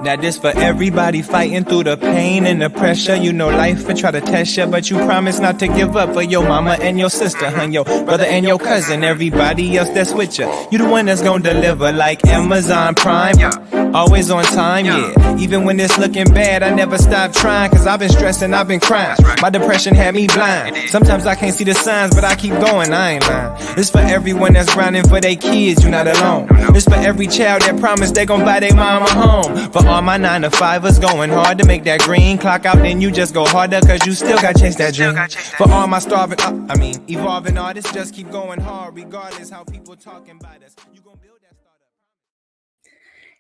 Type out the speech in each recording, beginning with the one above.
Now this for everybody fighting through the pain and the pressure. You know life and try to test you, but you promise not to give up for your mama and your sister, and your brother and your cousin, everybody else that's with you. You the one that's gonna deliver like Amazon Prime. Always on time, yeah. Even when it's looking bad, I never stop trying, cause I've been stressing, I've been crying. My depression had me blind. Sometimes I can't see the signs, but I keep going, I ain't lying. This for everyone that's grinding for their kids, you're not alone. This for every child that promised they gon' buy their mama home. For all my 9-to-5ers going hard to make that green clock out, then you just go harder, cause you still got chase that dream. For all my evolving artists, just keep going hard, regardless how people talking about us. You gon' build that startup.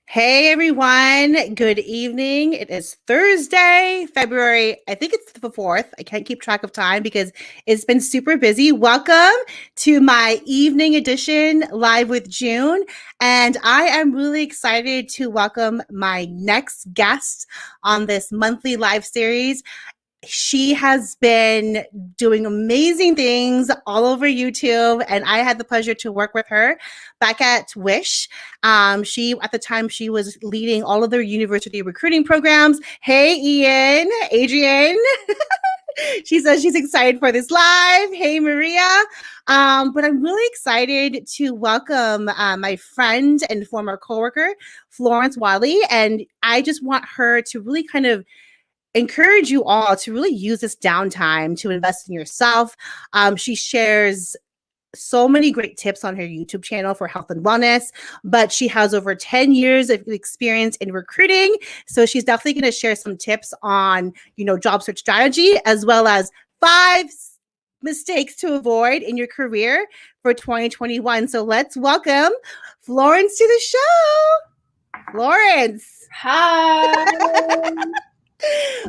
Hey everyone, good evening. It is Thursday, February, I think it's the 4th. I can't keep track of time because it's been super busy. Welcome to my evening edition live with June. And I am really excited to welcome my next guest on this monthly live series. She has been doing amazing things all over YouTube, and I had the pleasure to work with her back at Wish. At the time, she was leading all of their university recruiting programs. Hey, Adrian. She says she's excited for this live. Hey, Maria. But I'm really excited to welcome my friend and former coworker, Florence Wadley, and I just want her to really kind of encourage you all to really use this downtime to invest in yourself. She shares so many great tips on her YouTube channel for health and wellness, but she has over 10 years of experience in recruiting. So she's definitely going to share some tips on, job search strategy, as well as 5 mistakes to avoid in your career for 2021. So let's welcome Florence to the show. Florence. Hi.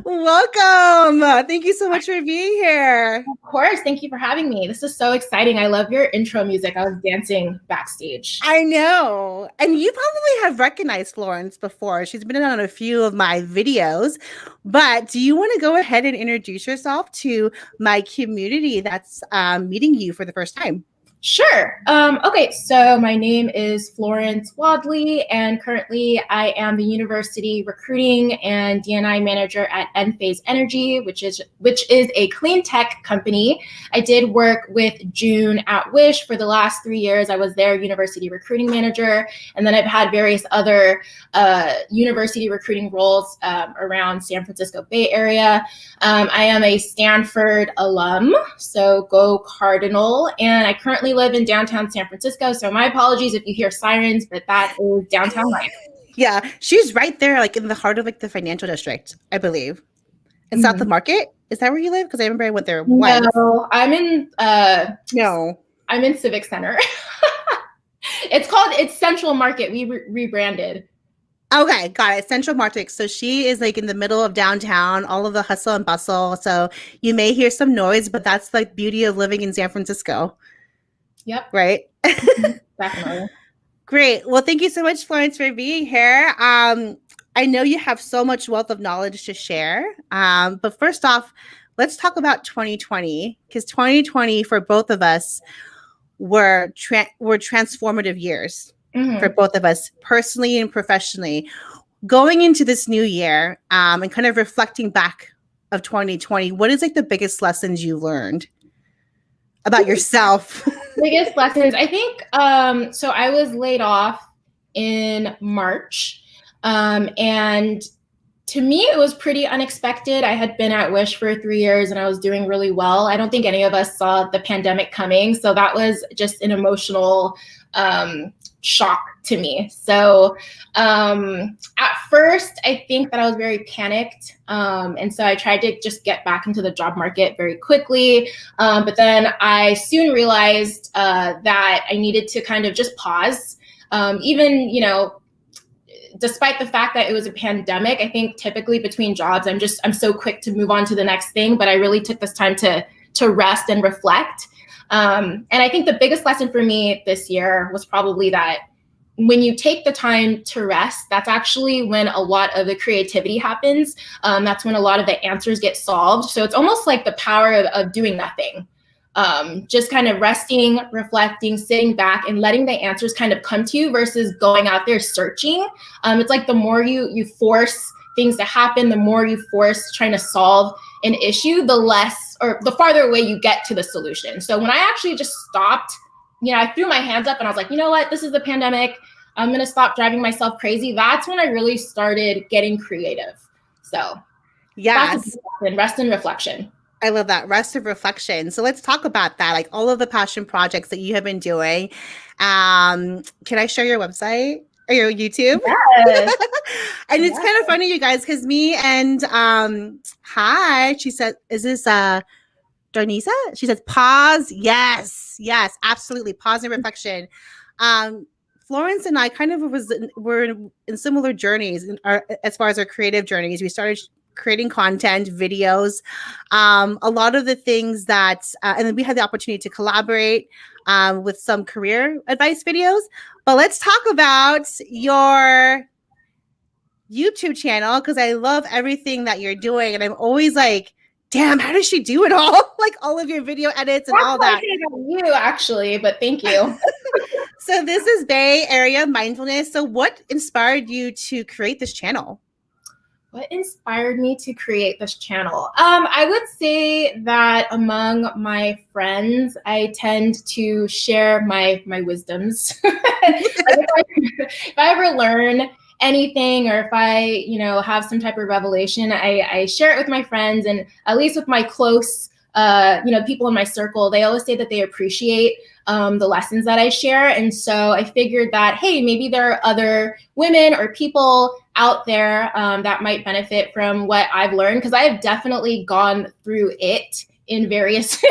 Welcome. Thank you so much for being here. Of course. Thank you for having me. This is so exciting. I love your intro music. I was dancing backstage. I know. And you probably have recognized Florence before. She's been on a few of my videos. But do you want to go ahead and introduce yourself to my community that's meeting you for the first time? Sure. Okay, so my name is Florence Wadley, and currently I am the university recruiting and D&I manager at Enphase Energy, which is a clean tech company. I did work with June at Wish for the last 3 years. I was their university recruiting manager, and then I've had various other university recruiting roles around San Francisco Bay Area. I am a Stanford alum, so go Cardinal, and I currently live in downtown San Francisco, so my apologies if you hear sirens, but that is downtown life. Yeah, she's right there, like in the heart of like the financial district, I believe. In South of Market? Is that where you live? Because I remember I went there once. No, I'm in Civic Center. It's Central Market. We rebranded. Okay, got it. Central Market. So she is like in the middle of downtown, all of the hustle and bustle. So you may hear some noise, but that's the beauty of living in San Francisco. Yep. Right? Definitely. Great. Well, thank you so much, Florence, for being here. I know you have so much wealth of knowledge to share. But first off, let's talk about 2020, because 2020 for both of us were transformative years for both of us, personally and professionally. Going into this new year and kind of reflecting back of 2020, what is like the biggest lessons you learned about yourself? Biggest lessons, I think, so I was laid off in March, and to me, it was pretty unexpected. I had been at Wish for 3 years and I was doing really well. I don't think any of us saw the pandemic coming, so that was just an emotional shock to me. So at first, I think that I was very panicked. And so I tried to just get back into the job market very quickly. But then I soon realized that I needed to kind of just pause. Even, despite the fact that it was a pandemic, I think typically between jobs, I'm so quick to move on to the next thing. But I really took this time to rest and reflect. And I think the biggest lesson for me this year was probably that when you take the time to rest, that's actually when a lot of the creativity happens. That's when a lot of the answers get solved. So it's almost like the power of doing nothing. just kind of resting, reflecting, sitting back, and letting the answers kind of come to you versus going out there searching. It's like the more you force things to happen, the more you force trying to solve an issue, the less or the farther away you get to the solution. So when I actually just stopped, I threw my hands up and I was like, you know what, this is the pandemic. I'm going to stop driving myself crazy. That's when I really started getting creative. So yes, rest and reflection. I love that, rest of reflection. So let's talk about that, like all of the passion projects that you have been doing. Can I share your website or your YouTube? Yes. And it's kind of funny, you guys, because me and hi, she said, is this Darnisa? She says, pause. Yes, absolutely. Pause and reflection. Florence and I kind of were in similar journeys as far as our creative journeys. We started creating content, videos, a lot of the things that, and then we had the opportunity to collaborate with some career advice videos. But let's talk about your YouTube channel, because I love everything that you're doing. And I'm always like, damn, how does she do it all? Like all of your video edits and all that. You actually, but thank you. So this is Bae Area Mindfulness. So what inspired you to create this channel? What inspired me to create this channel? I would say that among my friends, I tend to share my wisdoms. If I ever learn anything, or if I, have some type of revelation, I share it with my friends, and at least with my close, people in my circle, they always say that they appreciate the lessons that I share. And so I figured that, hey, maybe there are other women or people out there that might benefit from what I've learned, because I have definitely gone through it in various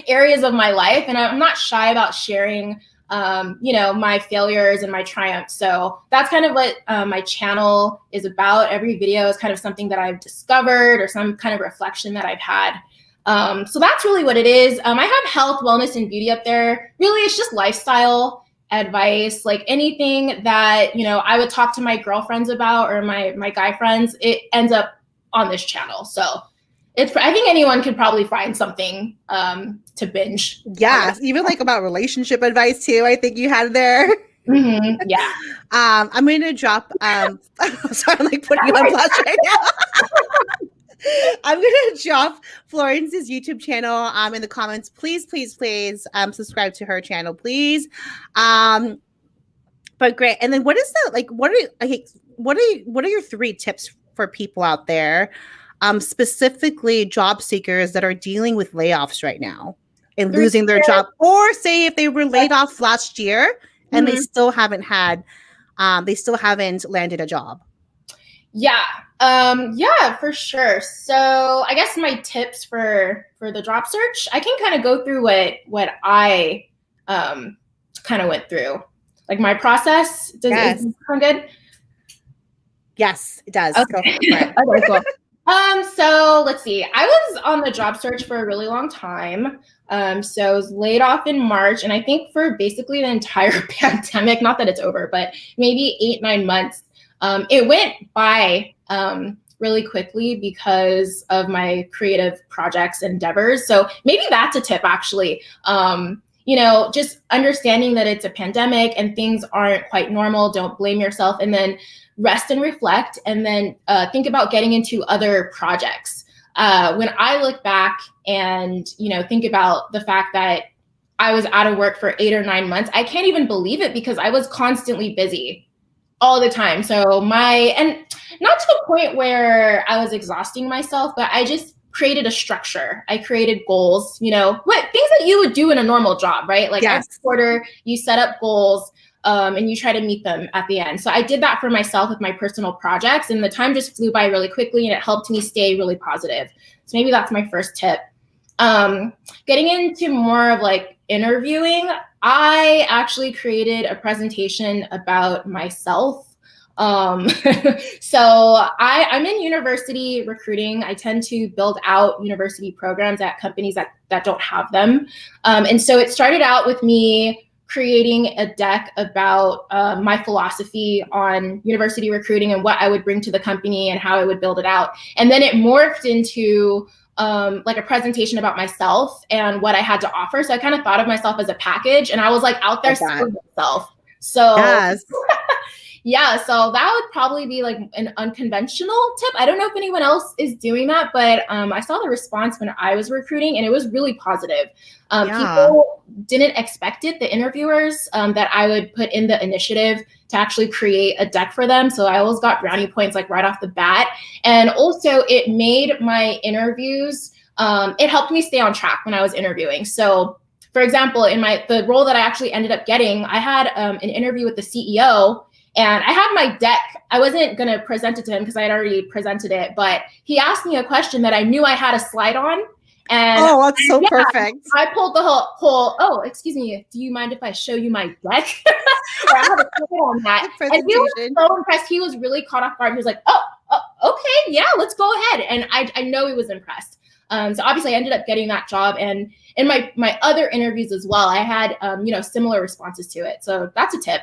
areas of my life. And I'm not shy about sharing my failures and my triumphs. So that's kind of what my channel is about. Every video is kind of something that I've discovered or some kind of reflection that I've had. So that's really what it is. I have health, wellness, and beauty up there. Really, it's just lifestyle advice, like anything that, I would talk to my girlfriends about or my guy friends, it ends up on this channel. So I think anyone could probably find something to binge. Yeah, even like about relationship advice too, I think you had there. Mm-hmm. Yeah. I'm going to drop, sorry, I'm like putting you on blast right now. I'm going to drop Florence's YouTube channel in the comments. Please subscribe to her channel, please. But great. And then what is the, like, what are your 3 tips for people out there, specifically job seekers that are dealing with layoffs right now and losing their job, or say if they were laid off last year and they still haven't landed a job? Yeah, for sure. So I guess my tips for the job search, I can kind of go through what I kind of went through, like my process. Does it sound good? Yes, it does. Okay. Okay, cool. So let's see. I was on the job search for a really long time. So I was laid off in March, and I think for basically the entire pandemic, not that it's over, but maybe 8-9 months. It went by really quickly because of my creative projects endeavors. So maybe that's a tip, actually. Just understanding that it's a pandemic and things aren't quite normal. Don't blame yourself, and then rest and reflect, and then think about getting into other projects. When I look back and, think about the fact that I was out of work for 8 or 9 months, I can't even believe it because I was constantly busy all the time. So and not to the point where I was exhausting myself, but I just created a structure. I created goals, things that you would do in a normal job, right? Like every quarter you set up goals and you try to meet them at the end. So I did that for myself with my personal projects, and the time just flew by really quickly, and it helped me stay really positive. So maybe that's my first tip. Getting into more of like interviewing, I actually created a presentation about myself. So I'm in university recruiting. I tend to build out university programs at companies that don't have them. And so it started out with me creating a deck about my philosophy on university recruiting and what I would bring to the company and how I would build it out. And then it morphed into like a presentation about myself and what I had to offer. So I kind of thought of myself as a package, and I was like out there selling myself. So yes. yeah, so that would probably be like an unconventional tip. I don't know if anyone else is doing that, but I saw the response when I was recruiting, and it was really positive. People didn't expect it, the interviewers, that I would put in the initiative to actually create a deck for them. So I always got brownie points like right off the bat. And also it made my interviews, it helped me stay on track when I was interviewing. So for example, in the role that I actually ended up getting, I had an interview with the CEO, and I had my deck. I wasn't going to present it to him because I had already presented it, but he asked me a question that I knew I had a slide on. And that's so perfect. I pulled the whole, oh, excuse me, do you mind if I show you my deck? Or I have a clip on that. And he was so impressed. He was really caught off guard. He was like, oh, okay, yeah, let's go ahead. And I know he was impressed. So obviously I ended up getting that job. And in my other interviews as well, I had, similar responses to it. So that's a tip.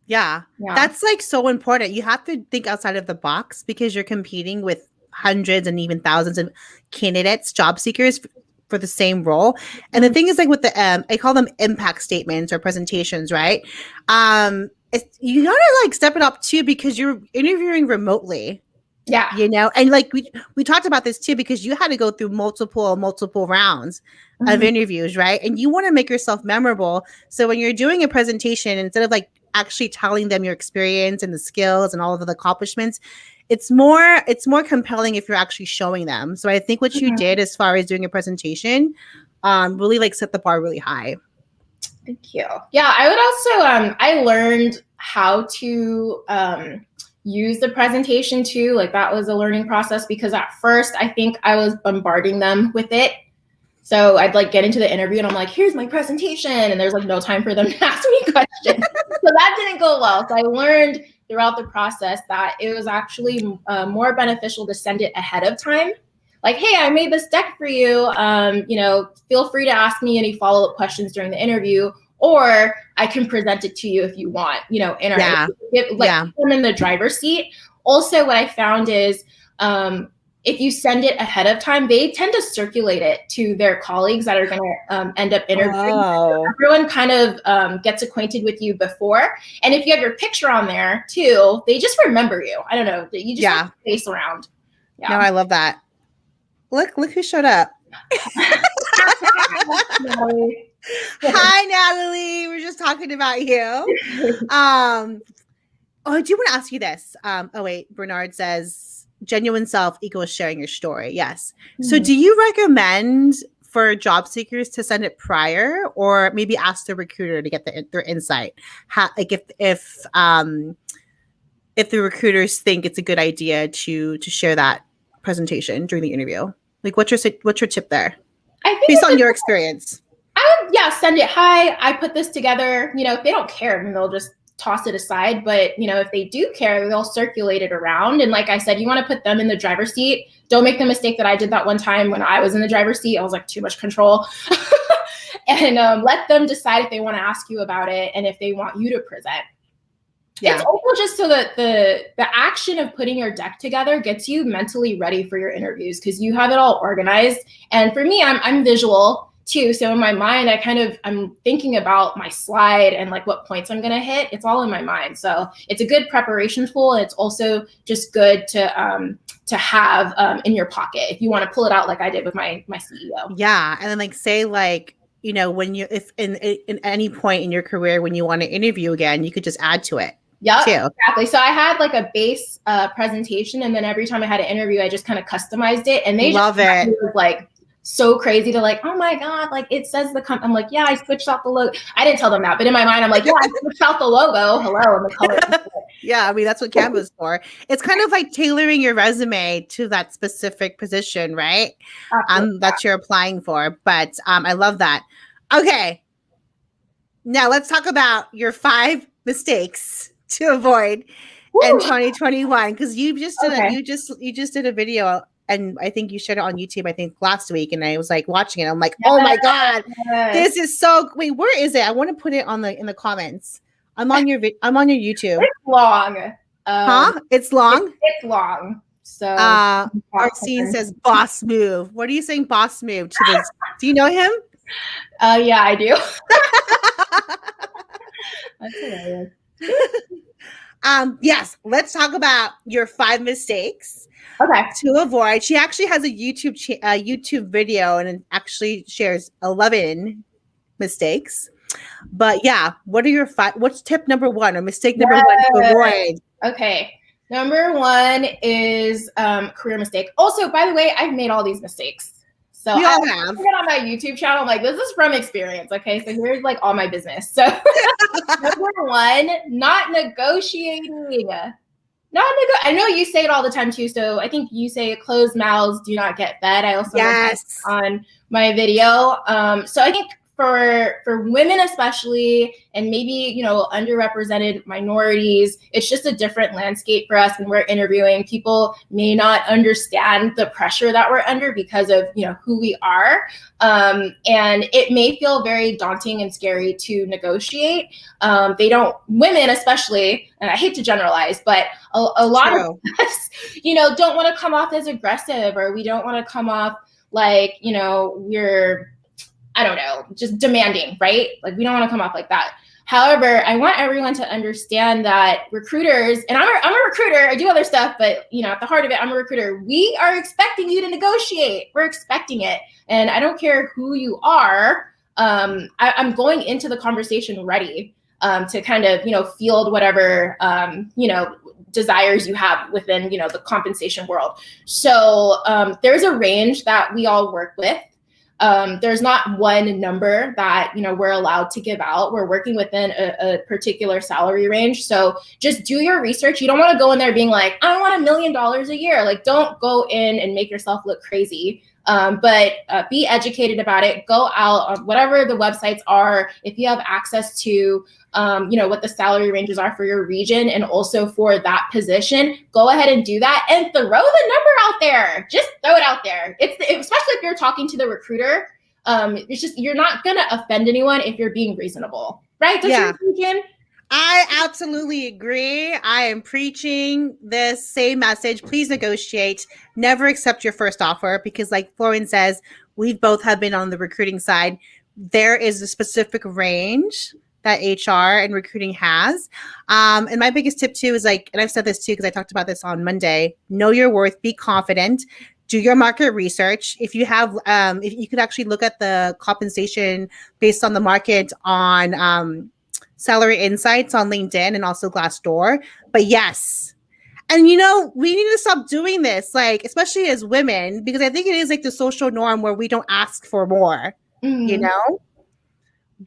Yeah, that's like so important. You have to think outside of the box because you're competing with hundreds and even thousands of candidates, job seekers for the same role. And the thing is, like with the I call them impact statements or presentations, right? You gotta like step it up too because you're interviewing remotely. Yeah. And like we talked about this too because you had to go through multiple rounds of interviews, right? And you want to make yourself memorable. So when you're doing a presentation, instead of like actually telling them your experience and the skills and all of the accomplishments, it's more compelling if you're actually showing them. So I think what you did as far as doing a presentation really like set the bar really high. Thank you. Yeah, I would also I learned how to use the presentation too. Like that was a learning process because at first I think I was bombarding them with it. So I'd like get into the interview and I'm like, here's my presentation. And there's like no time for them to ask me questions. So that didn't go well. So I learned throughout the process that it was actually more beneficial to send it ahead of time. Like, hey, I made this deck for you. Feel free to ask me any follow-up questions during the interview, or I can present it to you if you want, in our I'm in the driver's seat. Also, what I found is if you send it ahead of time, they tend to circulate it to their colleagues that are going to end up interviewing. So everyone kind of gets acquainted with you before. And if you have your picture on there too, they just remember you. I don't know. You just have to face around. Yeah. No, I love that. Look who showed up. Natalie. Hi, Natalie. We're just talking about you. I do want to ask you this. Bernard says, genuine self equals sharing your story. Yes. So do you recommend for job seekers to send it prior or maybe ask the recruiter to get their insight? If the recruiters think it's a good idea to share that presentation during the interview, like what's your tip there? I think based on your experience. I would send it. Hi, I put this together. If they don't care, then they'll just toss it aside. But, if they do care, they'll circulate it around. And like I said, you want to put them in the driver's seat. Don't make the mistake that I did that one time when I was in the driver's seat. I was like too much control. And let them decide if they want to ask you about it and if they want you to present. Yeah. It's also just so that the action of putting your deck together gets you mentally ready for your interviews because you have it all organized. And for me, I'm visual too. So in my mind, I'm thinking about my slide and like what points I'm going to hit. It's all in my mind. So it's a good preparation tool. And it's also just good to have in your pocket if you want to pull it out like I did with my CEO. Yeah. And then say when if in any point in your career, when you want to interview again, you could just add to it. Yeah, exactly. So I had like a base presentation, and then every time I had an interview, I just kind of customized it, and they love it. It was like so crazy to like, oh my god, like it says I'm like, yeah, I switched out the logo. I didn't tell them that, but in my mind, I'm like, yeah, I switched out the logo. Hello, and the color. Yeah, I mean that's what Canva's for. It's kind of like tailoring your resume to that specific position, right? That you're applying for. But I love that. Okay, now let's talk about your 5 mistakes to avoid in 2021 because you just did a video and I think you shared it on YouTube I think last week and I was like watching it. I'm like, oh my god, this is so. Wait, where is it? I want to put it in the comments. I'm on your YouTube. It's long. It's long. It's long. So Arsene says boss move. What are you saying boss move to this? Do you know him? Yeah, I do. That's hilarious. Yes, let's talk about your 5 mistakes to avoid. She actually has a YouTube video and it actually shares 11 mistakes. But yeah, what are your 5? What's tip number 1 or mistake number 1 to avoid? Okay. Number 1 is career mistake. Also, by the way, I've made all these mistakes. So we all have. On my YouTube channel, I'm like, this is from experience. Okay, so here's like all my business. So number 1, not negotiating. I know you say it all the time too. So I think you say closed mouths do not get fed. I also on my video. So I think for women especially, and maybe, underrepresented minorities, it's just a different landscape for us when we're interviewing. People may not understand the pressure that we're under because of, who we are. And it may feel very daunting and scary to negotiate. Women especially, and I hate to generalize, but a lot of us, don't want to come off as aggressive, or we don't want to come off like, we're, I don't know, just demanding, right? Like we don't want to come off like that. However, I want everyone to understand that recruiters, and I'm a recruiter, I do other stuff, but at the heart of it, I'm a recruiter. We are expecting you to negotiate. We're expecting it. And I don't care who you are. I'm going into the conversation ready to kind of, field whatever, desires you have within, the compensation world. So there's a range that we all work with. There's not one number that, we're allowed to give out. We're working within a particular salary range. So just do your research. You don't want to go in there being like, I want $1 million a year. Like, don't go in and make yourself look crazy. But be educated about it. Go out on whatever the websites are. If you have access to, what the salary ranges are for your region and also for that position, go ahead and do that and throw the number out there. Just throw it out there. Especially if you're talking to the recruiter. It's just, you're not going to offend anyone if you're being reasonable, right? I absolutely agree. I am preaching this same message. Please negotiate. Never accept your first offer because, like Florence says, we both have been on the recruiting side. There is a specific range that HR and recruiting has. And my biggest tip too is and I've said this too because I talked about this on Monday, know your worth, be confident, do your market research. If you have, if you could actually look at the compensation based on the market on Salary Insights on LinkedIn and also Glassdoor. But yes. And, we need to stop doing this, especially as women, because I think it is the social norm where we don't ask for more,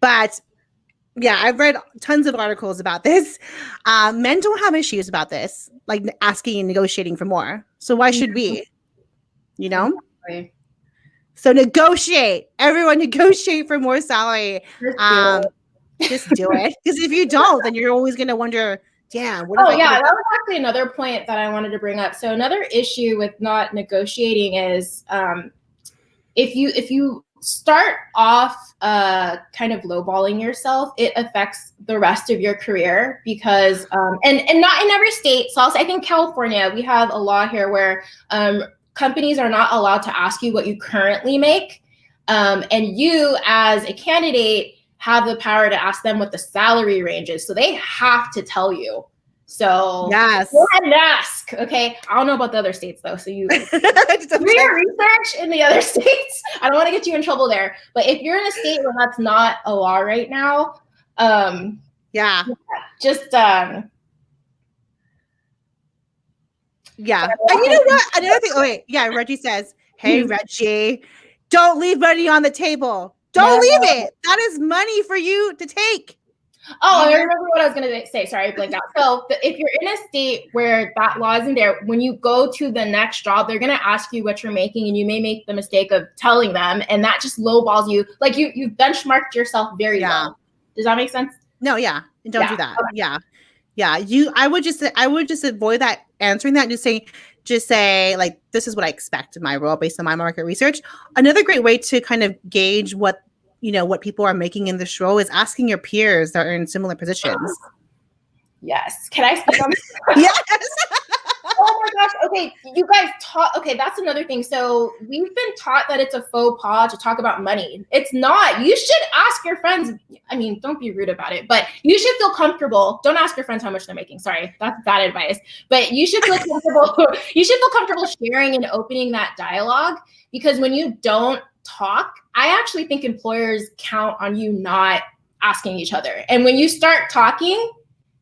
But yeah, I've read tons of articles about this. Men don't have issues about this, asking and negotiating for more. So why should we, Exactly. So negotiate. Everyone negotiate for more salary. Just do it. Because if you don't, then you're always going to wonder, damn. That was actually another point that I wanted to bring up. So another issue with not negotiating is if you start off kind of lowballing yourself, it affects the rest of your career because, and not in every state. So I think California, we have a law here where companies are not allowed to ask you what you currently make. And you as a candidate have the power to ask them what the salary range is. So they have to tell you. So yes, go ahead and ask. Okay. I don't know about the other states though. So you do your research in the other states. I don't want to get you in trouble there. But if you're in a state where that's not a law right now, just yeah. And you know what? Another thing. Oh wait, yeah. Reggie says, "Hey, Reggie, don't leave money on the table. Don't leave it. That is money for you to take." Oh, I remember what I was going to say. Sorry, I blanked out. So if you're in a state where that law isn't there, when you go to the next job, they're going to ask you what you're making, and you may make the mistake of telling them, and that just lowballs you. Like you've benchmarked yourself very low. Does that make sense? No, yeah. Don't do that. Okay. Yeah. I would just avoid that, answering that, and just say this is what I expect in my role based on my market research. Another great way to kind of gauge what people are making in this role is asking your peers that are in similar positions. Yes. Can I speak on this? Yes. Oh my gosh. Okay. You guys taught. Okay. That's another thing. So we've been taught that it's a faux pas to talk about money. It's not. You should ask your friends. I mean, don't be rude about it, but you should feel comfortable. Don't ask your friends how much they're making. Sorry. That's bad advice. But you should feel comfortable. You should feel comfortable sharing and opening that dialogue, because when you don't talk, I actually think employers count on you not asking each other. And when you start talking,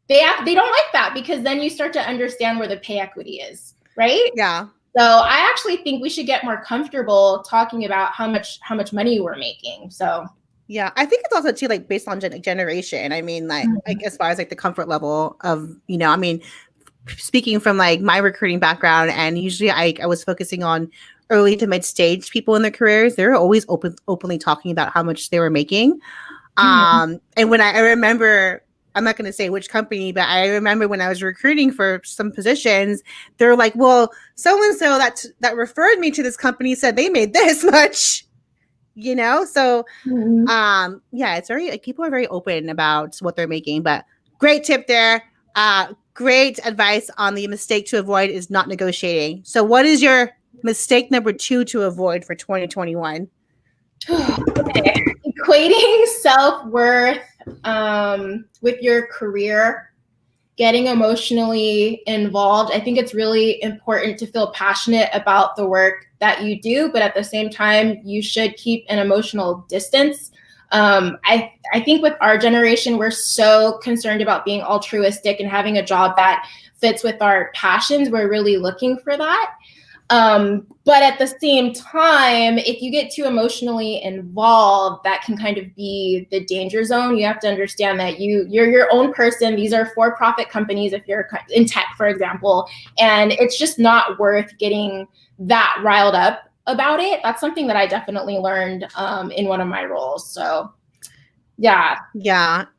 they don't like that, because then you start to understand where the pay equity is, right? Yeah. So I actually think we should get more comfortable talking about how much money we're making. So yeah, I think it's also too like based on generation. I mean, like as far as like the comfort level of, I mean, speaking from like my recruiting background, and usually I was focusing on early to mid stage people in their careers. They're always openly talking about how much they were making. And when I remember, I'm not going to say which company, but I remember when I was recruiting for some positions, they're like, well, so-and-so that referred me to this company said they made this much, So, yeah, it's very, like, people are very open about what they're making, but great tip there. Great advice on the mistake to avoid is not negotiating. So what is your mistake number 2 to avoid for 2021? Okay. Equating self-worth with your career, getting emotionally involved. I think it's really important to feel passionate about the work that you do, but at the same time, you should keep an emotional distance. I think with our generation, we're so concerned about being altruistic and having a job that fits with our passions. We're really looking for that. But at the same time, if you get too emotionally involved, that can kind of be the danger zone. You have to understand that you're your own person. These are for-profit companies, if you're in tech, for example, and it's just not worth getting that riled up about it. That's something that I definitely learned in one of my roles. So yeah.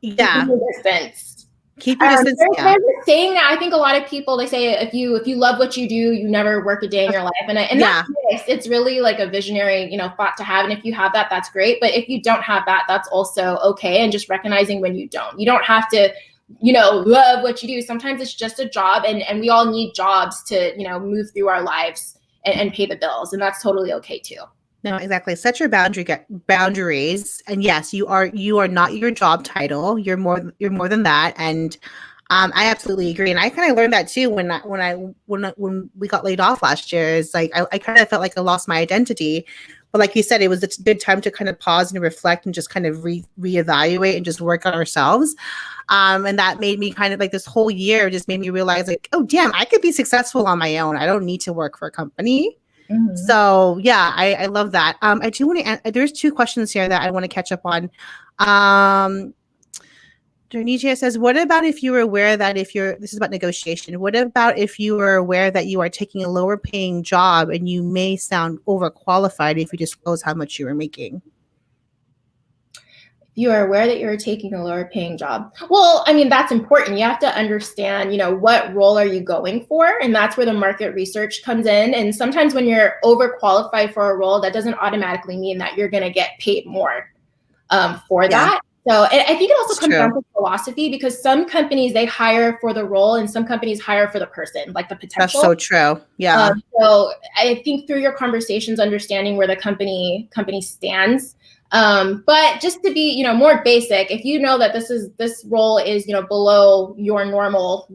Distance. Keep your distance. There's a saying that I think a lot of people, they say, if you love what you do, you never work a day in your life. And that's nice. It's really like a visionary, thought to have. And if you have that, that's great. But if you don't have that, that's also okay. And just recognizing when you don't have to, love what you do. Sometimes it's just a job, and we all need jobs to, move through our lives and pay the bills. And that's totally okay too. No, exactly. Set your boundaries. And yes, you are not your job title. You're more than that. And I absolutely agree. And I kind of learned that too when we got laid off last year. It's like I kind of felt like I lost my identity. But like you said, it was a good time to kind of pause and reflect and just kind of reevaluate and just work on ourselves. And that made me kind of like this whole year just made me realize like, oh, damn, I could be successful on my own. I don't need to work for a company. Mm-hmm. So yeah, I love that. I do want to. There's 2 questions here that I want to catch up on. Dornicia says, "What about if you were aware that this is about negotiation? What about if you were aware that you are taking a lower paying job and you may sound overqualified if you disclose how much you were making?" You are aware that you're taking a lower paying job. Well, I mean, that's important. You have to understand, what role are you going for? And that's where the market research comes in. And sometimes when you're overqualified for a role, that doesn't automatically mean that you're going to get paid more for that. So I think it also comes down to philosophy, because some companies, they hire for the role and some companies hire for the person, like the potential. That's so true. Yeah. So I think through your conversations, understanding where the company stands. But just to be, more basic, if you know that this role is, below your normal,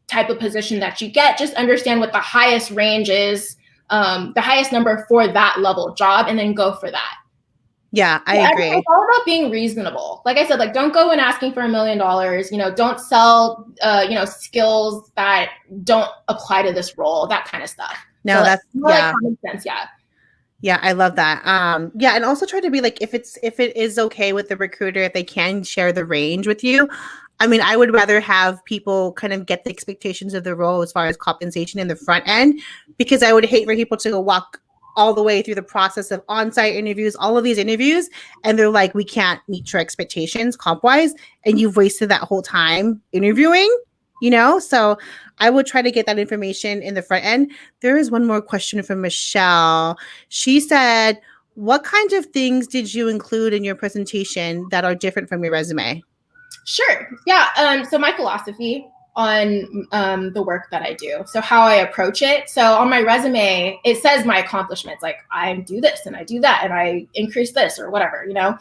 type of position that you get, just understand what the highest range is, the highest number for that level job, and then go for that. Yeah, I agree. It's all about being reasonable. Like I said, like, don't go in asking for $1 million, don't sell, skills that don't apply to this role, that kind of stuff. No, so that's more like common sense. Yeah. Yeah, I love that. And also try to be like, if it is okay with the recruiter, if they can share the range with you. I mean, I would rather have people kind of get the expectations of the role as far as compensation in the front end, because I would hate for people to go walk all the way through the process of on-site interviews, all of these interviews, and they're like, we can't meet your expectations comp-wise, and you've wasted that whole time interviewing, So I would try to get that information in the front end. There is one more question from Michelle. She said, what kinds of things did you include in your presentation that are different from your resume? Sure. Yeah. So my philosophy, the work that I do. So how I approach it. So on my resume, it says my accomplishments, like I do this and I do that and I increase this or whatever, you know.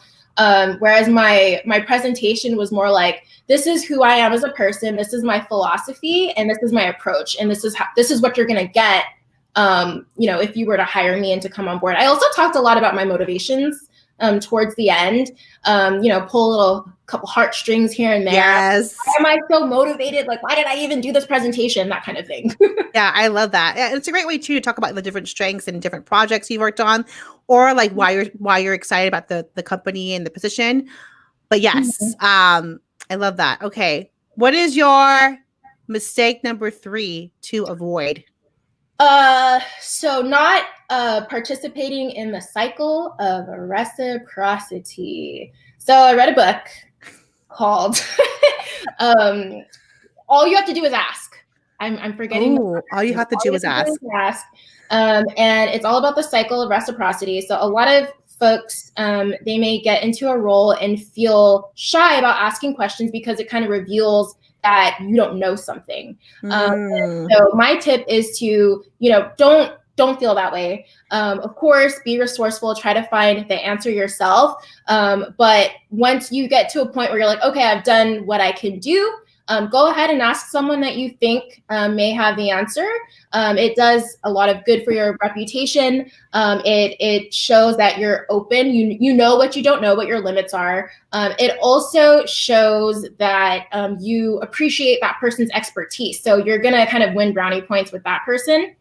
Whereas my presentation was more like, this is who I am as a person, this is my philosophy, and this is my approach, and this is what you're gonna get, you know, if you were to hire me and to come on board. I also talked a lot about my motivations towards the end, you know, pull a little couple heartstrings here and there. Yes. Why am I so motivated? Like, why did I even do this presentation? That kind of thing. Yeah, I love that. Yeah, it's a great way too to talk about the different strengths and different projects you worked on, or like why you're excited about the company and the position. But yes, I love that. Okay, what is your mistake number 3 to avoid? So not participating in the cycle of reciprocity. So I read a book called All You Have to Do Is Ask. I'm forgetting. Ooh, all you have to do is ask. And it's all about the cycle of reciprocity. So a lot of folks, they may get into a role and feel shy about asking questions because it kind of reveals that you don't know something. So my tip is to, you know, don't feel that way. Of course, be resourceful, try to find the answer yourself. But once you get to a point where you're like, okay, I've done what I can do, go ahead and ask someone that you think may have the answer. It does a lot of good for your reputation. It shows that you're open. You know what you don't know, what your limits are. It also shows that you appreciate that person's expertise. So you're going to kind of win brownie points with that person.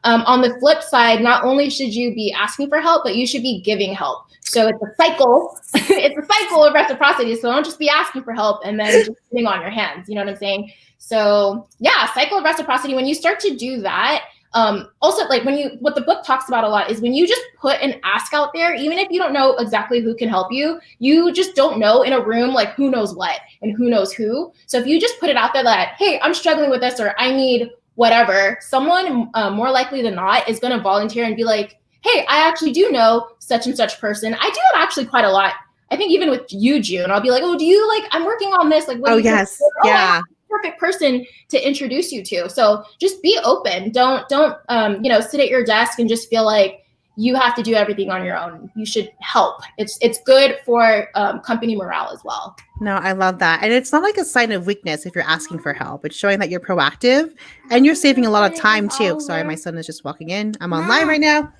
On the flip side, not only should you be asking for help, but you should be giving help. So it's a cycle. It's a cycle of reciprocity. So don't just be asking for help and then just sitting on your hands. You know what I'm saying? So yeah, cycle of reciprocity. When you start to do that, also like what the book talks about a lot is when you just put an ask out there, even if you don't know exactly who can help you, you just don't know in a room, like who knows what and who knows who. So if you just put it out there that, hey, I'm struggling with this, or I need whatever, someone more likely than not is going to volunteer and be like, hey, I actually do know such and such person. I do that actually quite a lot. I think even with you, June, I'll be like, oh, do you like, I'm working on this. Like, what do you think? Oh, yeah. Perfect person to introduce you to. So just be open. Don't you know, sit at your desk and just feel like you have to do everything on your own. You should help. It's good for company morale as well. No, I love that. And it's not like a sign of weakness if you're asking for help. It's showing that you're proactive and you're saving a lot of time too. Sorry, my son is just walking in. I'm online right now.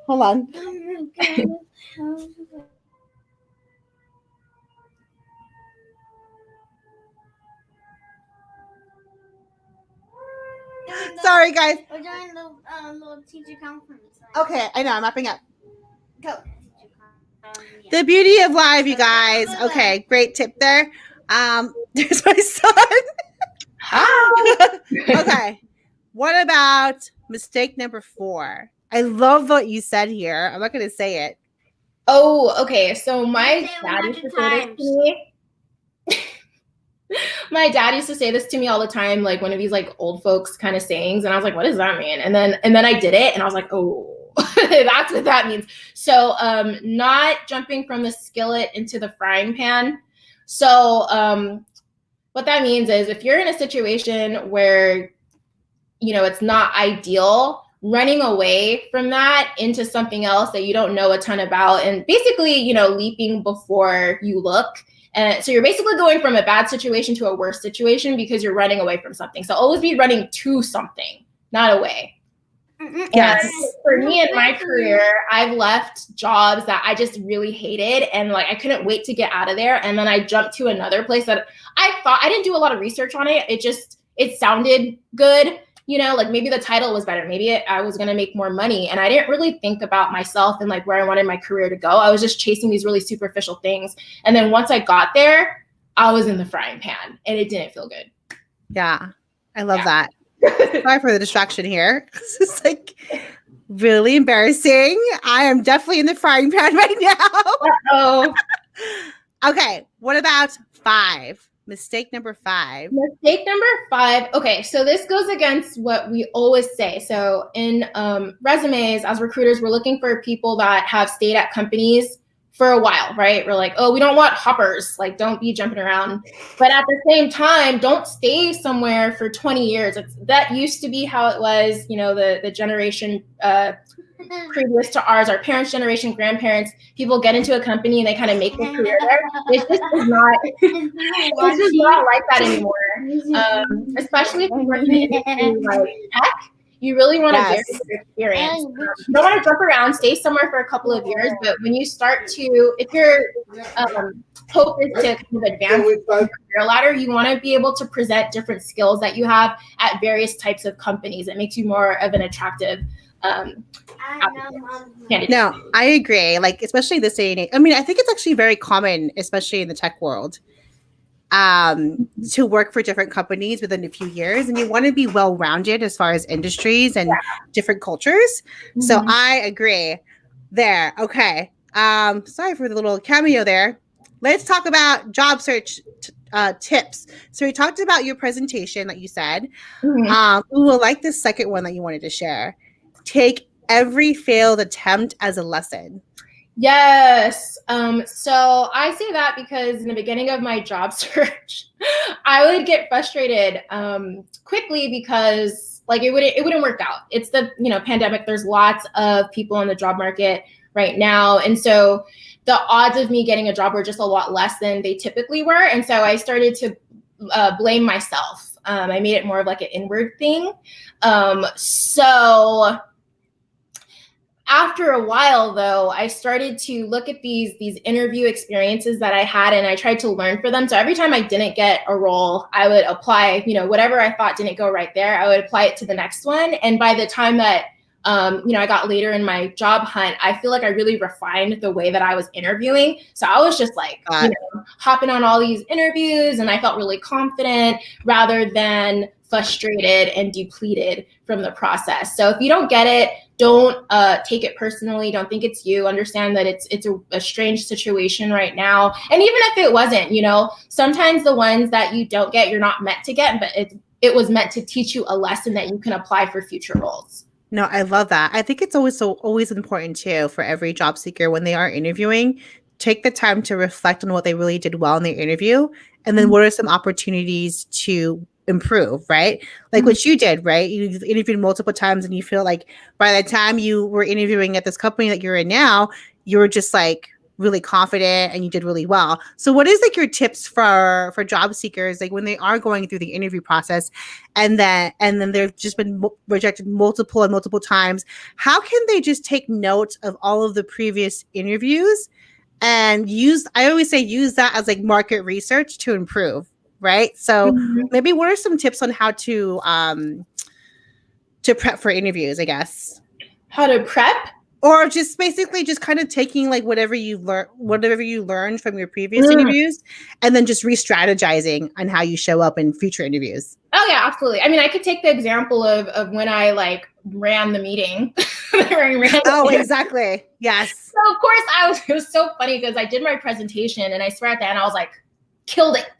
Hold on. Sorry, guys. We're doing the little teacher conference. Okay, I know. I'm wrapping up. Go. The beauty of live, you guys. Okay, great tip there. There's my son. Hi. Okay. What about mistake number 4? I love what you said here. I'm not going to say it. Oh, okay. So my dad used to say this to me. My dad used to say this to me all the time, like one of these like old folks kind of sayings. And I was like, what does that mean? And then I did it and I was like, oh, that's what that means. So not jumping from the skillet into the frying pan. So what that means is if you're in a situation where, you know, it's not ideal, running away from that into something else that you don't know a ton about, and basically, you know, leaping before you look. And so you're basically going from a bad situation to a worse situation because you're running away from something. So always be running to something, not away. Yes. And for me in my career, I've left jobs that I just really hated and like I couldn't wait to get out of there. And then I jumped to another place that I thought, I didn't do a lot of research on it. It sounded good. You know, like maybe the title was better. Maybe I was going to make more money. And I didn't really think about myself and like where I wanted my career to go. I was just chasing these really superficial things. And then once I got there, I was in the frying pan and it didn't feel good. Yeah. I love that. Sorry for the distraction here. This is like really embarrassing. I am definitely in the frying pan right now. Uh-oh. Okay. What about 5? Mistake number 5. Mistake number 5. Okay, so this goes against what we always say. So in resumes, as recruiters, we're looking for people that have stayed at companies for a while, right? We're like, oh, we don't want hoppers. Like, don't be jumping around. But at the same time, don't stay somewhere for 20 years. That used to be how it was, the generation previous to ours, our parents' generation, grandparents, people get into a company and they kind of make their career there. It's just not like that anymore. Especially if you work in an industry like tech, you really want to vary your experience. You don't want to jump around, stay somewhere for a couple of years, but when you start to, if your hope is to kind of advance the career ladder, you want to be able to present different skills that you have at various types of companies. It makes you more of an attractive candidate. No, I agree. Like, especially this day and age. I mean, I think it's actually very common, especially in the tech world, to work for different companies within a few years, and you want to be well-rounded as far as industries and different cultures. Mm-hmm. So I agree there. Okay. Sorry for the little cameo there. Let's talk about job search tips. So we talked about your presentation that you said. Mm-hmm. We will like the second one that you wanted to share. Take every failed attempt as a lesson. Yes. So I say that because in the beginning of my job search, I would get frustrated quickly because like it wouldn't work out. It's the pandemic. There's lots of people in the job market right now, and so the odds of me getting a job were just a lot less than they typically were. And so I started to blame myself. I made it more of like an inward thing. So after a while, though, I started to look at these interview experiences that I had, and I tried to learn for them. So every time I didn't get a role, I would apply, whatever I thought didn't go right there, I would apply it to the next one. And by the time that, I got later in my job hunt, I feel like I really refined the way that I was interviewing. So I was just like, hopping on all these interviews, and I felt really confident rather than frustrated and depleted from the process. So if you don't get it, don't take it personally. Don't think it's you. Understand that it's a strange situation right now. And even if it wasn't, sometimes the ones that you don't get, you're not meant to get, but it was meant to teach you a lesson that you can apply for future roles. No, I love that. I think it's always important too for every job seeker when they are interviewing, take the time to reflect on what they really did well in their interview, and then what are some opportunities to improve, right? Like what you did, right? You interviewed multiple times and you feel like by the time you were interviewing at this company that you're in now, you were just like really confident and you did really well. So what is like your tips for job seekers, like when they are going through the interview process and then they've just been rejected multiple times? How can they just take note of all of the previous interviews and use that as like market research to improve? Right. So maybe what are some tips on how to prep for interviews, I guess? How to prep? Or just basically just kind of taking like whatever you learned from your previous interviews and then just re-strategizing on how you show up in future interviews. Oh yeah, absolutely. I mean, I could take the example of when I like ran the meeting. Exactly. Yes. So of course it was so funny because I did my presentation and I swear at the end I was like, killed it.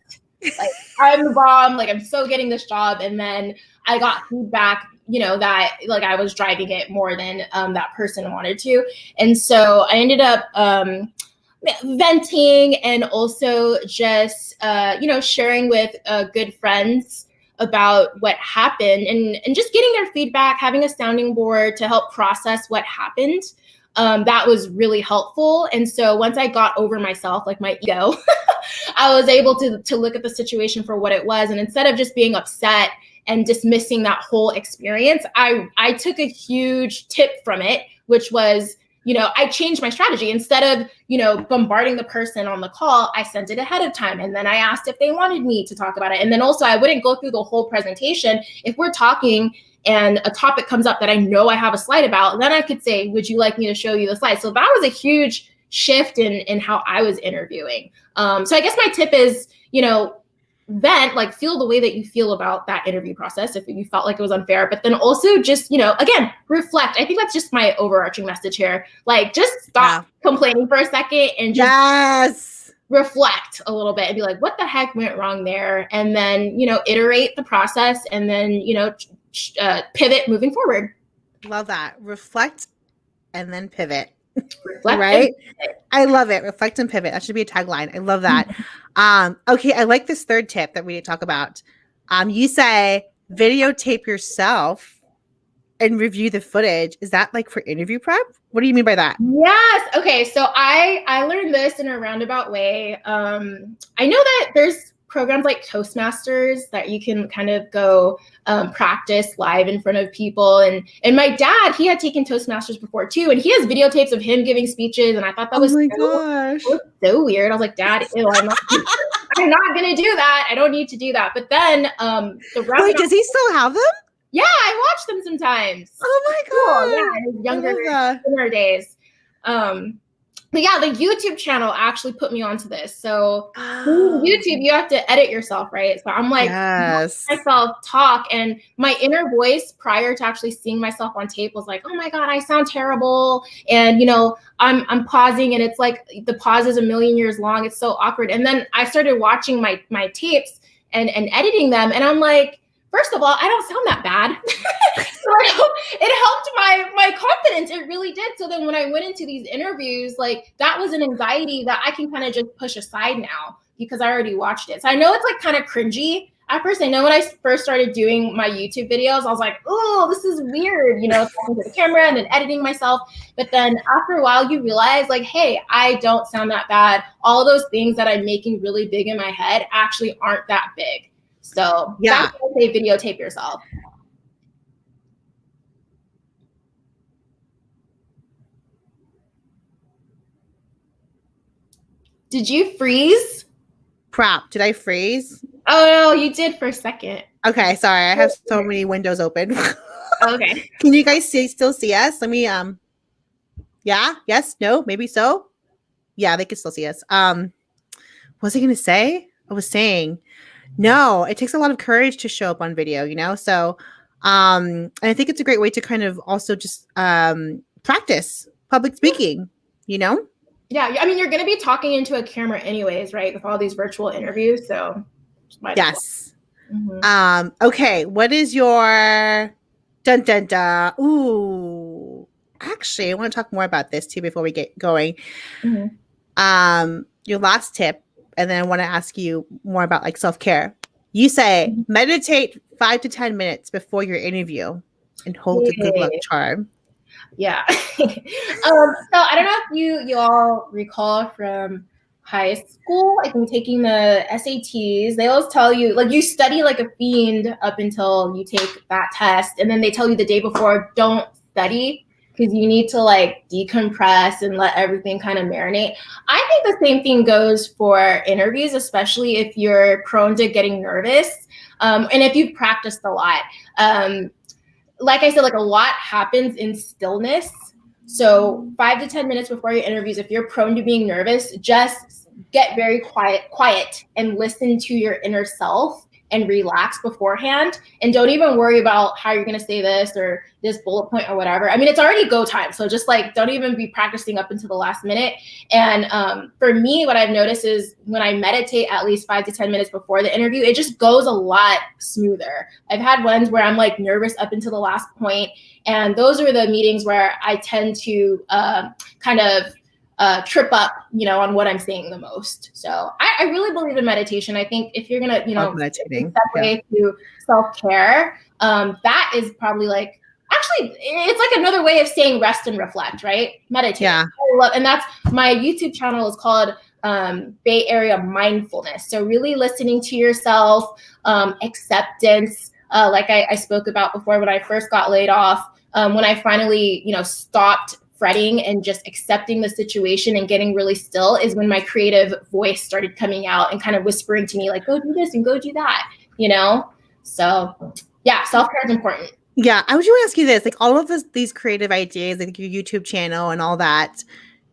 Like I'm the bomb, like I'm so getting this job. And then I got feedback, that like I was driving it more than that person wanted to. And so I ended up venting and also just, sharing with good friends about what happened and just getting their feedback, having a sounding board to help process what happened. That was really helpful. And so once I got over myself, like my ego, I was able to look at the situation for what it was. And instead of just being upset and dismissing that whole experience, I took a huge tip from it, which was, I changed my strategy. Instead of, bombarding the person on the call, I sent it ahead of time. And then I asked if they wanted me to talk about it. And then also I wouldn't go through the whole presentation. If we're talking and a topic comes up that I know I have a slide about, then I could say, would you like me to show you the slide? So that was a huge shift in how I was interviewing. So I guess my tip is, vent, like feel the way that you feel about that interview process if you felt like it was unfair, but then also just, again, reflect. I think that's just my overarching message here. Like just stop complaining for a second and just reflect a little bit and be like, what the heck went wrong there? And then, iterate the process and then, pivot moving forward. Love that. Reflect and then pivot. Reflect Right? and pivot. I love it. Reflect and pivot. That should be a tagline. I love that. Okay, I like this third tip that we need to talk about. You say videotape yourself and review the footage. Is that like for interview prep? What do you mean by that? Yes. Okay. So I learned this in a roundabout way. I know that there's programs like Toastmasters that you can kind of go practice live in front of people. And my dad, he had taken Toastmasters before too, and he has videotapes of him giving speeches. And I thought that was gosh. so weird. I was like, Dad, ew, I'm not gonna do that. I don't need to do that. But then the roundabout. Wait, does he still have them? Yeah, I watch them sometimes. Oh my Cool. god! Yeah, in his younger days. But yeah, the YouTube channel actually put me onto this. So YouTube, you have to edit yourself, right? So I'm like, yes. myself talk, and my inner voice prior to actually seeing myself on tape was like, oh my god, I sound terrible, and I'm pausing, and it's like the pause is a million years long. It's so awkward. And then I started watching my tapes and editing them, and I'm like, first of all, I don't sound that bad. So it helped my confidence. It really did. So then when I went into these interviews, like that was an anxiety that I can kind of just push aside now because I already watched it. So I know it's like kind of cringy at first. I know when I first started doing my YouTube videos, I was like, oh, this is weird, talking to the camera and then editing myself. But then after a while, you realize like, hey, I don't sound that bad. All those things that I'm making really big in my head actually aren't that big. So that's why I say videotape yourself. Did you freeze? Crap, did I freeze? Oh, no, you did for a second. Okay, sorry. I have so many windows open. Okay. Can you guys still see us? Let me yeah, yes, no, maybe so. Yeah, they can still see us. What was I gonna say? I was saying no, it takes a lot of courage to show up on video, so and I think it's a great way to kind of also just practice public speaking, Yeah, I mean, you're going to be talking into a camera anyways, right? With all these virtual interviews, so yes. Okay, what is your dun dun dun? Ooh, actually, I want to talk more about this too before we get going. Your last tip, and then I want to ask you more about like self-care. You say meditate 5 to 10 minutes before your interview and hold the good luck charm. Yeah. So I don't know if you all recall from high school, I think taking the SATs, they always tell you, like, you study like a fiend up until you take that test. And then they tell you the day before, don't study because you need to like decompress and let everything kind of marinate. I think the same thing goes for interviews, especially if you're prone to getting nervous. And if you've practiced a lot. Like I said, like a lot happens in stillness. So 5 to 10 minutes before your interviews, if you're prone to being nervous, just get very quiet and listen to your inner self and relax beforehand. And don't even worry about how you're going to say this or this bullet point or whatever. I mean, it's already go time. So just like, don't even be practicing up until the last minute. And for me, what I've noticed is when I meditate at least 5 to 10 minutes before the interview, it just goes a lot smoother. I've had ones where I'm like nervous up until the last point. And those are the meetings where I tend to kind of trip up, on what I'm saying the most. So I really believe in meditation. I think if you're gonna, meditating way to self-care, that is probably like, actually, it's like another way of saying rest and reflect, right? Meditate. Yeah. And that's my YouTube channel is called Bae Area Mindfulness. So really listening to yourself, acceptance, like I spoke about before when I first got laid off, when I finally, stopped fretting and just accepting the situation and getting really still is when my creative voice started coming out and kind of whispering to me like, go do this and go do that, So yeah, self-care is important. Yeah. I was going to ask you this, like all of these creative ideas, like your YouTube channel and all that,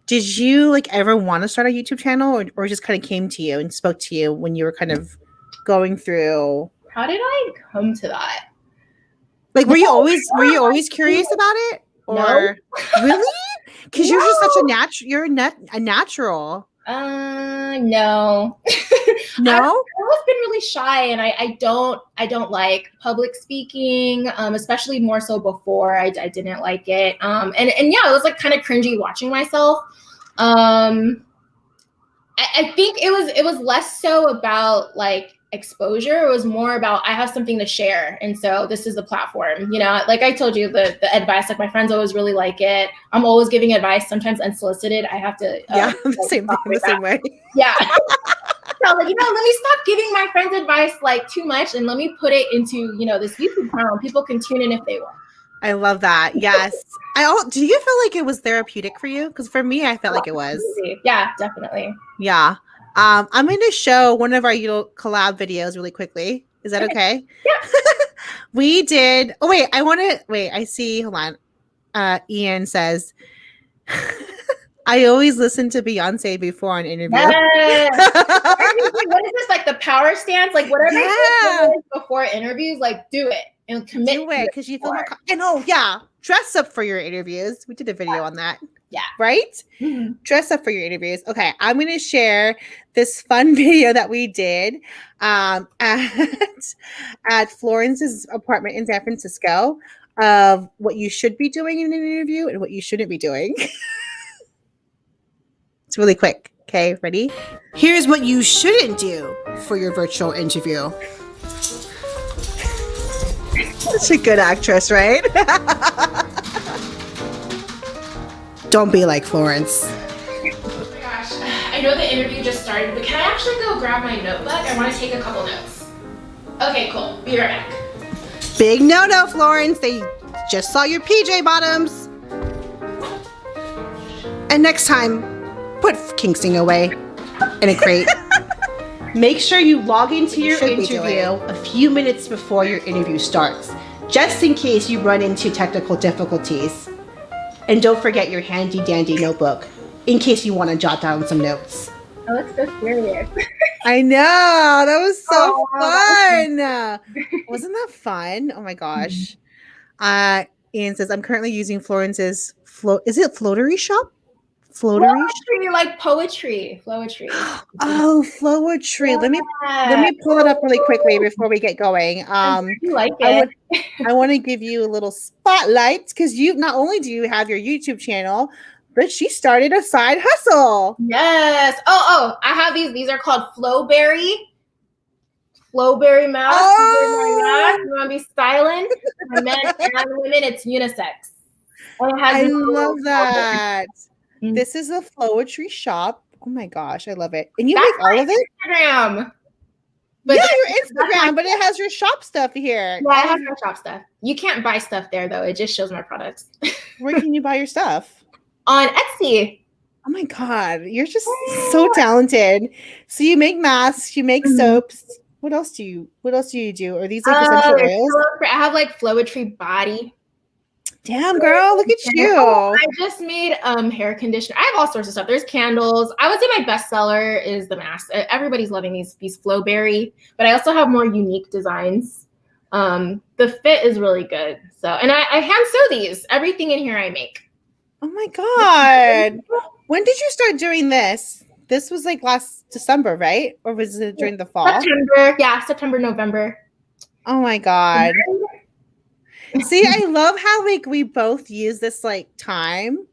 did you like ever want to start a YouTube channel or just kind of came to you and spoke to you when you were kind of going through? How did I come to that? Like, were you always curious about it? Or no. Really? Because you're just such a natural. No. No? I've always been really shy, and I don't like public speaking, especially more so before I didn't like it. And yeah, it was like kind of cringy watching myself. I think it was less so about like exposure. It was more about I have something to share, and so this is the platform. You know, like I told you, the advice. Like my friends always really like it. I'm always giving advice, sometimes unsolicited. I have to. Yeah, the same thing, the same way. Yeah. So like, you know, let me stop giving my friends advice like too much, and let me put it into, you know, this YouTube channel. People can tune in if they want. I love that. Yes. Do you feel like it was therapeutic for you? Because for me, I felt like it was. Yeah, definitely. Yeah. I'm going to show one of our collab videos really quickly. Is that okay? Yeah. We did. Oh, wait. I see. Hold on. Ian says, I always listen to Beyonce before an interview. Yes. What is this? Like the power stance? Like whatever I do before interviews, like do it and commit. Do it because you feel more. And yeah. Dress up for your interviews. We did a video on that. Yeah. Right? Mm-hmm. Dress up for your interviews. Okay. I'm going to share this fun video that we did at Florence's apartment in San Francisco of what you should be doing in an interview and what you shouldn't be doing. It's really quick. Okay. Ready? Here's what you shouldn't do for your virtual interview. Such a good actress, right? Don't be like Florence. Oh my gosh. I know the interview just started, but can I actually go grab my notebook? I want to take a couple notes. Okay, cool. Be right back. Big no-no, Florence. They just saw your PJ bottoms. And next time, put Kingston away in a crate. Make sure you log into your interview a few minutes before your interview starts, just in case you run into technical difficulties. And don't forget your handy-dandy notebook, in case you want to jot down some notes. I look so serious. I know. That was so fun. Wasn't that fun? Oh, my gosh. Ian says, I'm currently using Florence's is it Floatery Shop? Floetry, like poetry. Floetry. Oh, Floetry. Yeah. Let me pull it up really quickly before we get going. You like it. I want to give you a little spotlight because you not only do you have your YouTube channel, but she started a side hustle. Yes. Oh, I have these. These are called Flowberry masks. Oh. You want to be styling? For men and women, it's unisex. I love that. This is a Floetry shop. Oh my gosh, I love it. And you make all of it? Instagram. But yeah, your Instagram, but it has your shop stuff here. Yeah, I have my shop stuff. You can't buy stuff there though. It just shows my products. Where can you buy your stuff? On Etsy. Oh my God, you're just so talented. So you make masks, you make soaps. What else do you do? Are these like essential oils? I have like Floetry body. Damn, girl, look at you. I just made hair conditioner. I have all sorts of stuff. There's candles. I would say my bestseller is the mask. Everybody's loving these Flowberry, but I also have more unique designs. The fit is really good. So, and I hand sew these. Everything in here I make. Oh my God. When did you start doing this? This was like last December, right? Or was it during the fall? September. Yeah, September, November. Oh my God. See, I love how like we both use this like time.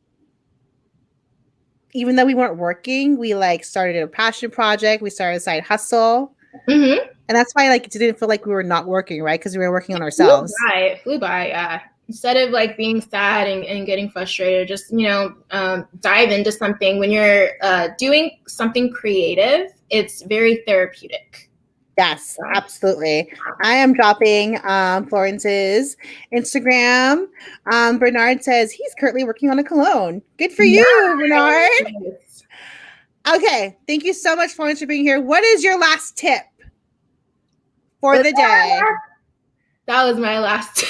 Even though we weren't working, we like started a passion project. We started a side hustle. Mm-hmm. And that's why like it didn't feel like we were not working, right? Because we were working on ourselves. It flew by, yeah. Instead of like being sad and getting frustrated, just, dive into something. When you're doing something creative, it's very therapeutic. Yes, absolutely. I am dropping Florence's Instagram. Bernard says he's currently working on a cologne. Good for you, Bernard. Okay, thank you so much, Florence, for being here. What is your last tip for the day? That was my last. Is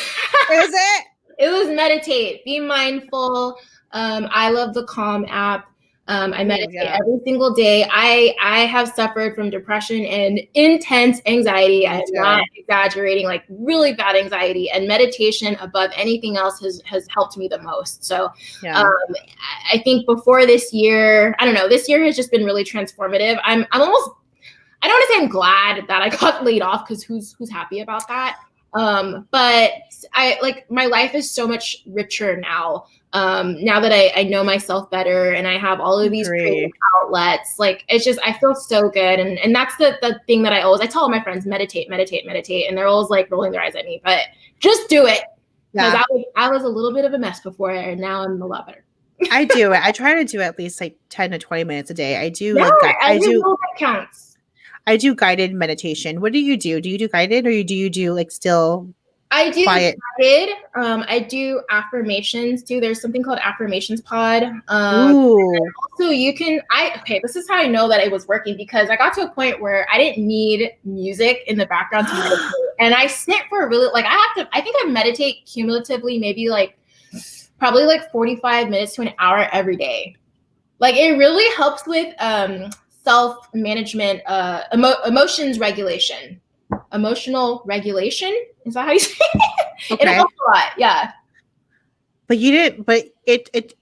it? It was meditate, be mindful. I love the Calm app. I meditate every single day. I have suffered from depression and intense anxiety. I'm not exaggerating, like really bad anxiety, and meditation above anything else has helped me the most. So I think before this year, I don't know, this year has just been really transformative. I'm almost, I don't want to say I'm glad that I got laid off, because who's happy about that? But I like, my life is so much richer now. Now that I know myself better and I have all of these creative outlets, like it's just, I feel so good. And that's the thing that I tell my friends, meditate. And they're always like rolling their eyes at me, but just do it. Because I was a little bit of a mess before, and now I'm a lot better. I do it. I try to do at least like 10 to 20 minutes a day. I do. I do. That counts. I do guided meditation. What do you do? Do you do guided, or do you do like still? I do quiet? guided. I do affirmations too. There's something called Affirmations Pod. Also, you can. This is how I know that it was working, because I got to a point where I didn't need music in the background to meditate, and I sit for a really I think I meditate cumulatively maybe probably 45 minutes to an hour every day. Like it really helps with self-management, emotional regulation. Is that how you say it? Okay. It helps a lot. Yeah. But you didn't,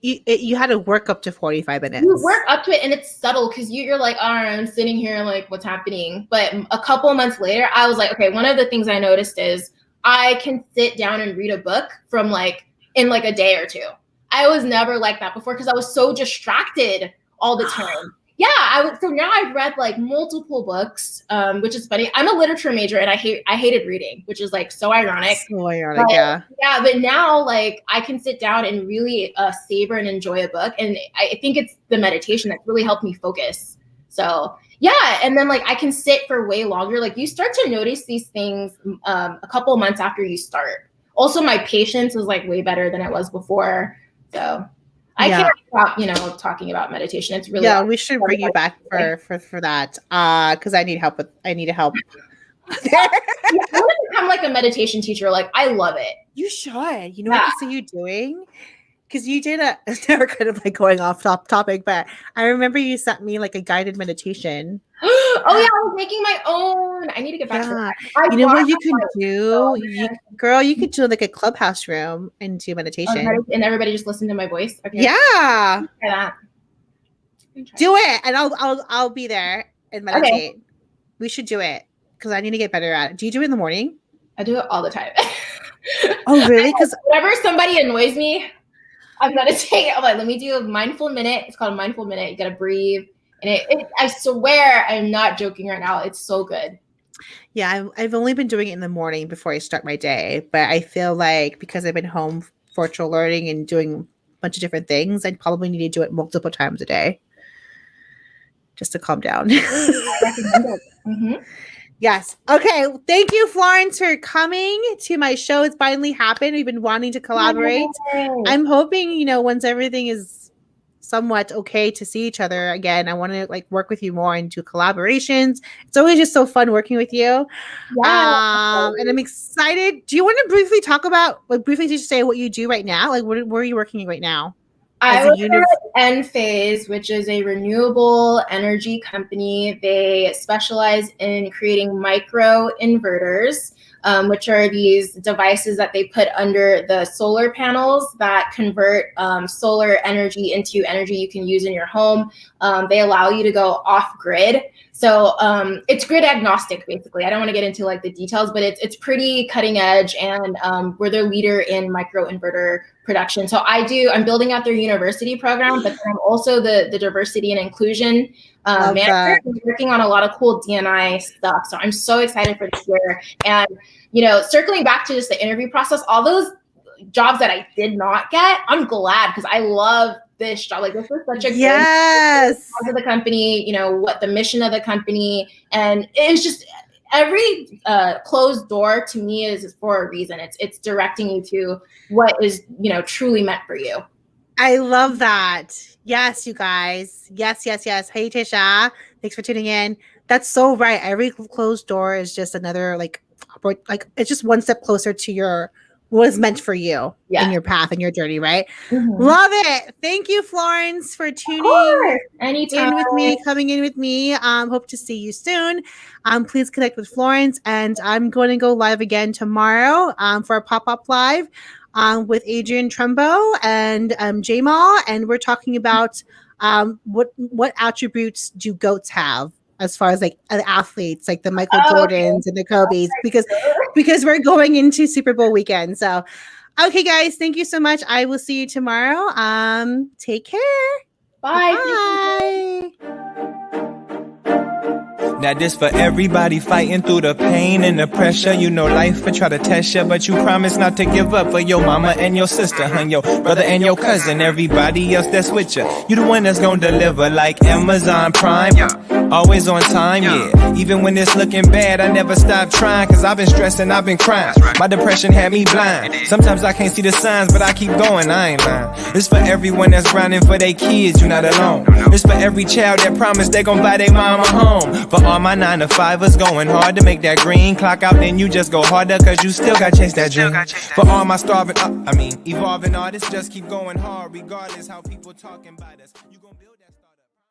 you had to work up to 45 minutes. You work up to it, and it's subtle, because you're like, all right, I'm sitting here like, what's happening? But a couple of months later, I was like, okay, one of the things I noticed is I can sit down and read a book from in a day or two. I was never like that before, because I was so distracted all the time. Yeah, so now I've read multiple books, which is funny. I'm a literature major, and I hated reading, which is so ironic. So ironic, yeah. Yeah, but now I can sit down and really savor and enjoy a book, and I think it's the meditation that's really helped me focus. So yeah, and then I can sit for way longer. You start to notice these things a couple of months after you start. Also, my patience is way better than it was before. So. I can't stop, talking about meditation. It's really we should bring you back for that. Because I need help. I need help. I want to become a meditation teacher. I love it. You should. You know what I see you doing? Because you did it's never kind of going off topic, but I remember you sent me a guided meditation. Oh yeah, I was making my own. I need to get back to that. You know what you can do? You could do a clubhouse room and do meditation. And everybody just listen to my voice. Okay. Yeah. Try that. Do it, and I'll be there and meditate. Okay. We should do it, because I need to get better at it. Do you do it in the morning? I do it all the time. Oh really? Because whenever somebody annoys me, I'm meditating. I'm let me do a mindful minute. It's called a mindful minute. You gotta breathe. And I swear I'm not joking right now. It's so good. Yeah, I've only been doing it in the morning before I start my day. But I feel because I've been home virtual learning and doing a bunch of different things, I probably need to do it multiple times a day just to calm down. Mm-hmm. Yes. Okay. Thank you, Florence, for coming to my show. It's finally happened. We've been wanting to collaborate. Yay. I'm hoping, once everything is somewhat okay to see each other again, I want to work with you more and do collaborations. It's always just so fun working with you. Yeah. And I'm excited. Do you want to briefly talk about, briefly just say what you do right now? Where are you working right now? I work at Enphase, which is a renewable energy company. They specialize in creating micro inverters, which are these devices that they put under the solar panels that convert solar energy into energy you can use in your home. They allow you to go off grid. So it's grid agnostic, basically. I don't want to get into the details, but it's pretty cutting edge, and we're the leader in micro inverter production. So I'm building out their university program, but I'm also the diversity and inclusion manager. I'm working on a lot of cool D&I stuff. So I'm so excited for this year. And, circling back to just the interview process, all those jobs that I did not get, I'm glad, because I love this job. This is such a good of the company, what the mission of the company. And it's just every closed door to me is for a reason. It's directing you to what is, truly meant for you. I love that. Yes, you guys. Yes. Hey, Tisha. Thanks for tuning in. That's so right. Every closed door is just another, it's just one step closer to your was meant for you Yeah. in your path and your journey, right? Mhm. Love it. Thank you, Florence, for Of tuning course. Anytime. in with me, coming in with me. Hope to see you soon. Please connect with Florence, and I'm going to go live again tomorrow for a pop-up live with Adrian Trumbo and Jamal, and we're talking about what attributes do goats have as far as like athletes, like the Michael Jordans and the Kobe's, because we're going into Super Bowl weekend. So, okay, guys, thank you so much. I will see you tomorrow. Take care. Bye. Bye. Now this for everybody fighting through the pain and the pressure. You know life will try to test you, but you promise not to give up for your mama and your sister, and your brother and your cousin, everybody else that's with you. You the one that's gonna deliver like Amazon Prime. Always on time, yeah. Even when it's looking bad, I never stop trying, cause I've been stressing, I've been crying. My depression had me blind. Sometimes I can't see the signs, but I keep going, I ain't lying. It's for everyone that's grinding for their kids, you're not alone. It's for every child that promised they gon' buy their mama home. For all my 9-to-5ers going hard to make that green clock out, then you just go harder, cause you still got chase that dream. For all my evolving artists, just keep going hard, regardless how people talking about us. You gon' build that